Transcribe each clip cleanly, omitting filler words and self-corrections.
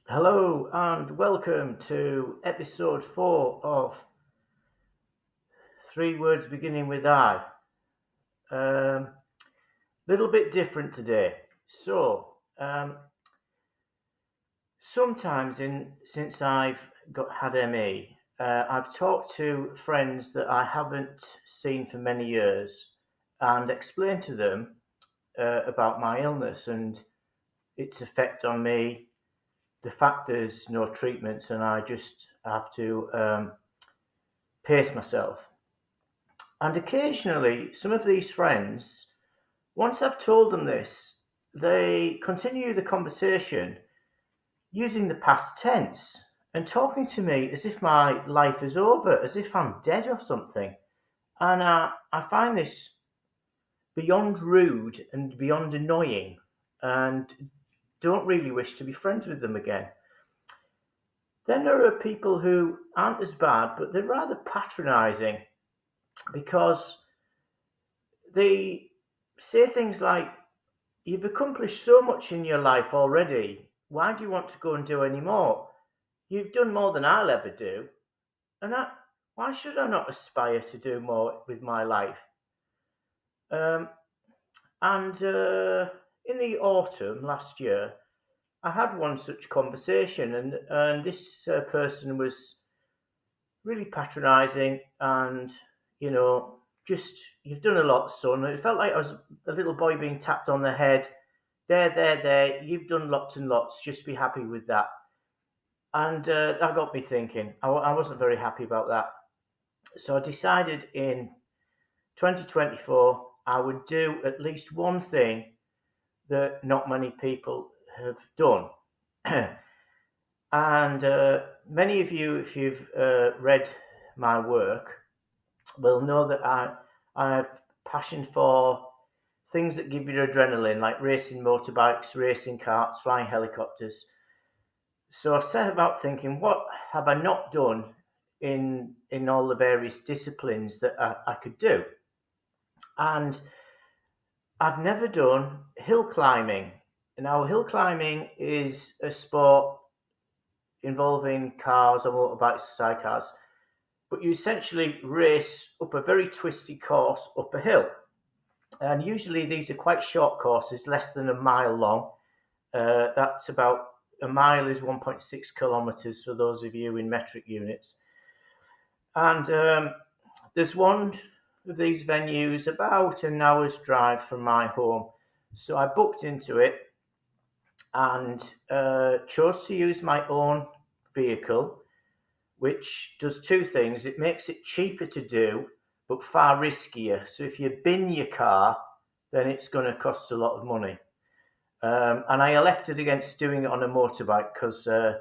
Hello and welcome to episode 4 of Three Words Beginning with I. Little bit different today. Sometimes since I've had ME, I've talked to friends that I haven't seen for many years and explained to them about my illness and its effect on me. The fact there's no treatments and I just have to pace myself. And occasionally, some of these friends, once I've told them this, they continue the conversation using the past tense and talking to me as if my life is over, as if I'm dead or something. And I find this beyond rude and beyond annoying and don't really wish to be friends with them again. Then there are people who aren't as bad, but they're rather patronising because they say things like, "You've accomplished so much in your life already. Why do you want to go and do any more? You've done more than I'll ever do. And why should I not aspire to do more with my life?" Um, and in the autumn last year, I had one such conversation, and this person was really patronising and, you know, just, "You've done a lot, son." It felt like I was a little boy being tapped on the head. There, you've done lots and lots. Just be happy with that. And that got me thinking. I wasn't very happy about that. So I decided in 2024 I would do at least one thing that not many people have done. And many of you, if you've read my work, will know that I have passion for things that give you adrenaline, like racing motorbikes, racing karts, flying helicopters. So I set about thinking, what have I not done in all the various disciplines that I could do? And I've never done hill climbing. Now, hill climbing is a sport involving cars or motorbikes or sidecars, but you essentially race up a very twisty course up a hill. And usually these are quite short courses, less than a mile long. That's about a mile is 1.6 kilometers for those of you in metric units. And there's one of these venues about an hour's drive from my home. So I booked into it and chose to use my own vehicle, which does two things. It makes it cheaper to do, but far riskier. So if you bin your car, then it's going to cost a lot of money. And I elected against doing it on a motorbike because I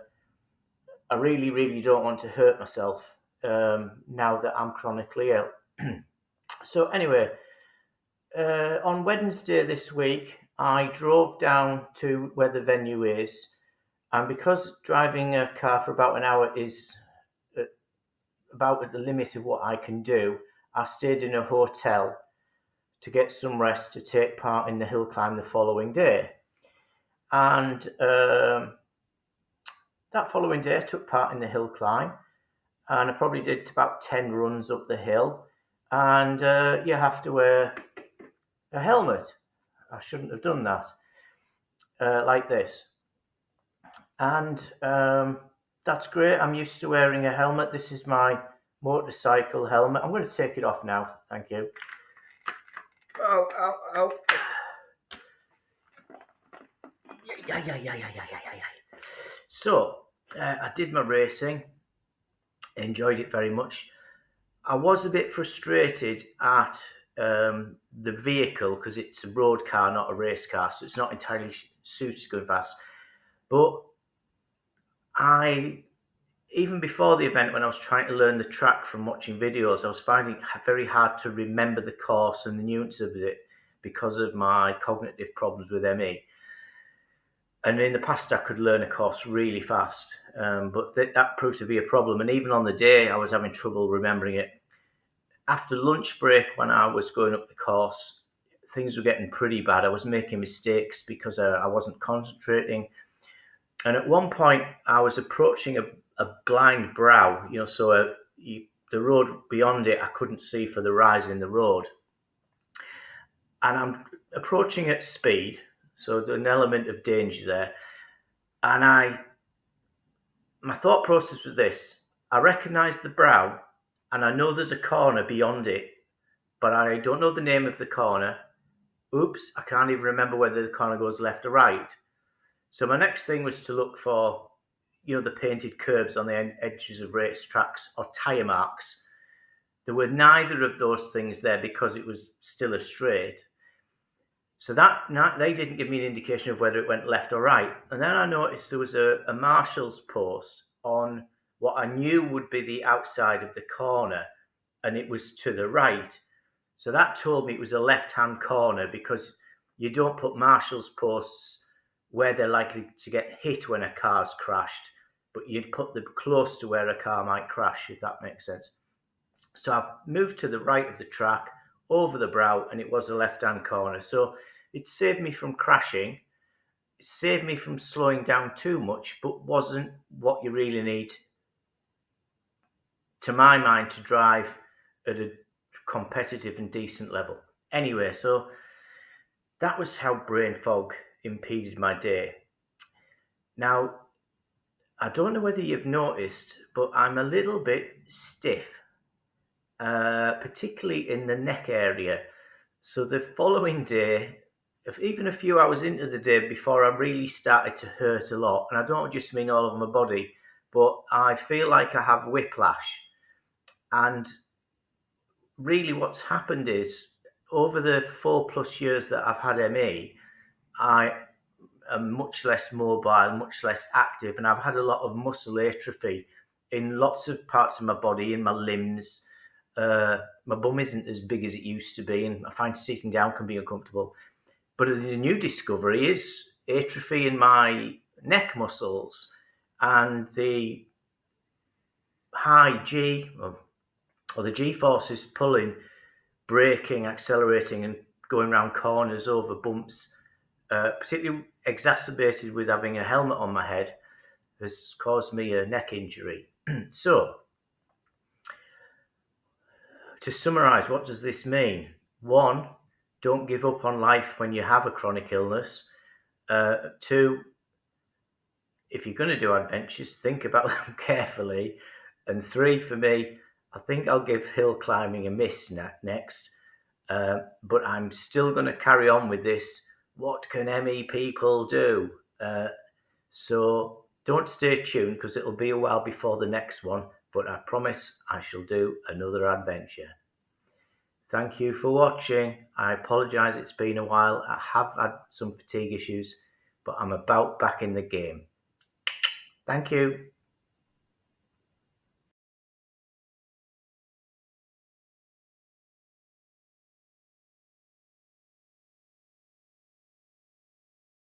really, really don't want to hurt myself now that I'm chronically ill. So anyway, on Wednesday this week, I drove down to where the venue is, and because driving a car for about an hour is about at the limit of what I can do, I stayed in a hotel to get some rest to take part in the hill climb the following day. And that following day, I took part in the hill climb, and I probably did about 10 runs up the hill. And you have to wear a helmet. I shouldn't have done that, like this. And that's great. I'm used to wearing a helmet. This is my motorcycle helmet. I'm going to take it off now. Thank you. Oh, oh, oh. Yeah. So I did my racing, enjoyed it very much. I was a bit frustrated at the vehicle because it's a road car, not a race car, so it's not entirely suited to going fast. But I, even before the event, when I was trying to learn the track from watching videos, I was finding it very hard to remember the course and the nuances of it because of my cognitive problems with ME. And in the past, I could learn a course really fast, but that proved to be a problem. And even on the day, I was having trouble remembering it. After lunch break, when I was going up the course, things were getting pretty bad. I was making mistakes because I wasn't concentrating. And at one point, I was approaching a blind brow, so the road beyond it I couldn't see for the rise in the road. And I'm approaching at speed, so there's an element of danger there. And my thought process was this: I recognise the brow, and I know there's a corner beyond it, but I don't know the name of the corner. Oops, I can't even remember whether the corner goes left or right. So my next thing was to look for, the painted curbs on the edges of racetracks or tyre marks. There were neither of those things there because it was still a straight. So they didn't give me an indication of whether it went left or right. And then I noticed there was a marshal's post on what I knew would be the outside of the corner, and it was to the right. So that told me it was a left-hand corner, because you don't put marshal's posts where they're likely to get hit when a car's crashed, but you'd put them close to where a car might crash, if that makes sense. So I moved to the right of the track, over the brow, and it was a left-hand corner. So it saved me from crashing. It saved me from slowing down too much, but wasn't what you really need, to my mind, to drive at a competitive and decent level. Anyway, so that was how brain fog impeded my day. Now, I don't know whether you've noticed, but I'm a little bit stiff, particularly in the neck area. So the following day, even a few hours into the day before, I really started to hurt a lot. And I don't just mean all over my body, but I feel like I have whiplash. And really what's happened is, over the 4+ years that I've had ME, I am much less mobile, much less active, and I've had a lot of muscle atrophy in lots of parts of my body, in my limbs. My bum isn't as big as it used to be, and I find sitting down can be uncomfortable. But the new discovery is atrophy in my neck muscles, and the high G, or the G forces pulling, braking, accelerating, and going around corners, over bumps, particularly exacerbated with having a helmet on my head, has caused me a neck injury. So, to summarize, what does this mean? One, don't give up on life when you have a chronic illness. Two, if you're going to do adventures, think about them carefully. And three, for me, I think I'll give hill climbing a miss next. But I'm still going to carry on with this. What can ME people do? So don't stay tuned, because it'll be a while before the next one. But I promise I shall do another adventure. Thank you for watching. I apologise it's been a while. I have had some fatigue issues, but I'm about back in the game. Thank you.